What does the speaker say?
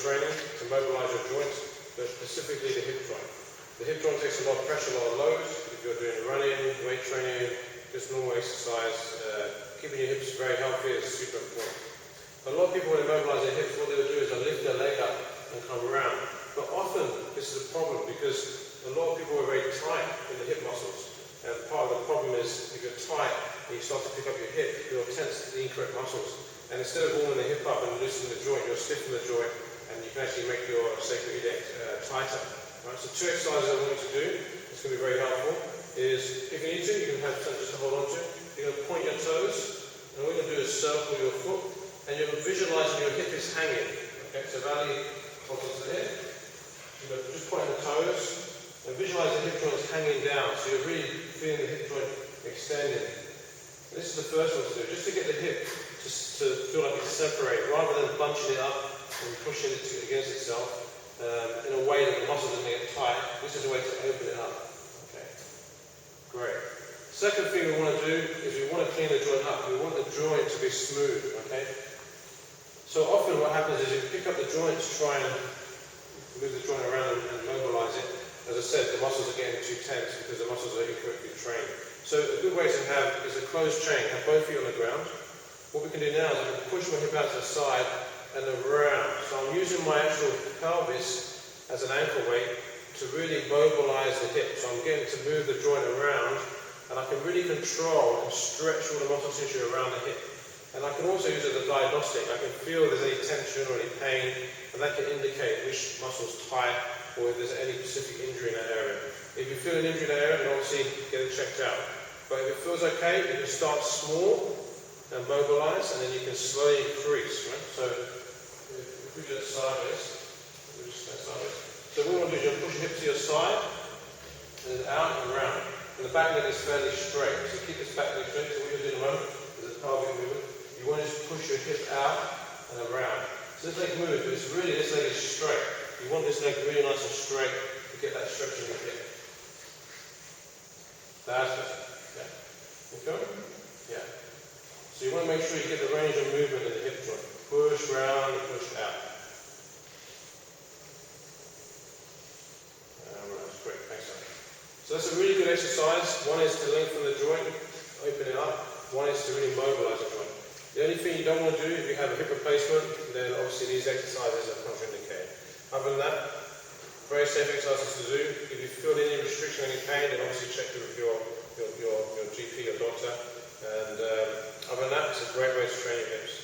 training to mobilize your joints, but specifically the hip joint. The hip joint takes a lot of pressure, a lot of load. If you're doing running, weight training, just normal exercise, keeping your hips very healthy is super important. A lot of people, when they mobilize their hips, what they would do is they'll lift their leg up and come around. But often, this is a problem because a lot of people are very tight in the hip muscles. And part of the problem is if you're tight and you start to pick up your hip, you'll tense the incorrect muscles. And instead of warming the hip up and loosening the joint, you'll stiffen the joint and you can actually make your sacral iliac tighter. Right? So two exercises I want you to do, it's going to be very helpful, is if you need to, you can have something just to hold on to. You're going to point your toes, and what we're going to do is circle your foot, and you're visualizing your hip is hanging. Okay, so Valley holds onto the hip. You're going to just point the toes, and visualize the hip joint is hanging down, so you're really feeling the hip joint extending. And this is the first one to do, just to get the hip to feel like it's separated, rather than bunching it up and pushing it against itself in a way that the muscles are going to get tight. This is a way to open it up. Okay, great. Second thing we want to do is we want to clean the joint up. We want the joint to be smooth. Okay. So often what happens is you pick up the joint to try and move the joint around and mobilize it. As I said, the muscles are getting too tense because the muscles are incorrectly trained. So a good way to have is a closed chain. Have both feet on the ground. What we can do now is I can push my hip out to the side and around. So I'm using my actual pelvis as an ankle weight to really mobilize the hip. So I'm getting to move the joint around, and I can really control and stretch all the muscle tissue around the hip. And I can also use it as a diagnostic. I can feel if there's any tension or any pain, and that can indicate which muscle's tight or if there's any specific injury in that area. If you feel an injury in that area, then obviously get it checked out. But if it feels okay, you can start small and mobilize, and then you can slowly increase. Right? So if we do it sideways, we just stand sideways. So what we want to do is push your hip to your side, and then out and around. And the back leg is fairly straight. So keep this back leg straight. So what you're doing at the moment is a pelvic movement. You want to just push your hip out and around. So this leg moves, but it's really, this leg is straight. You want this leg really nice and straight to get that stretch in the hip. That's it. Yeah. Okay? Yeah. So you want to make sure you get the range of movement in the hip joint. Push round and push out. Alright, that's great. Thanks, Alan. So that's a really good exercise. One is to lengthen the joint, open it up. One is to really mobilize the joint. The only thing you don't want to do if you have a hip replacement, then obviously these exercises are contraindicated. Other than that, very safe exercises to do. If you feel any restriction, any pain, then obviously check with your GP or doctor. And other than that, it's a great way to train your hips.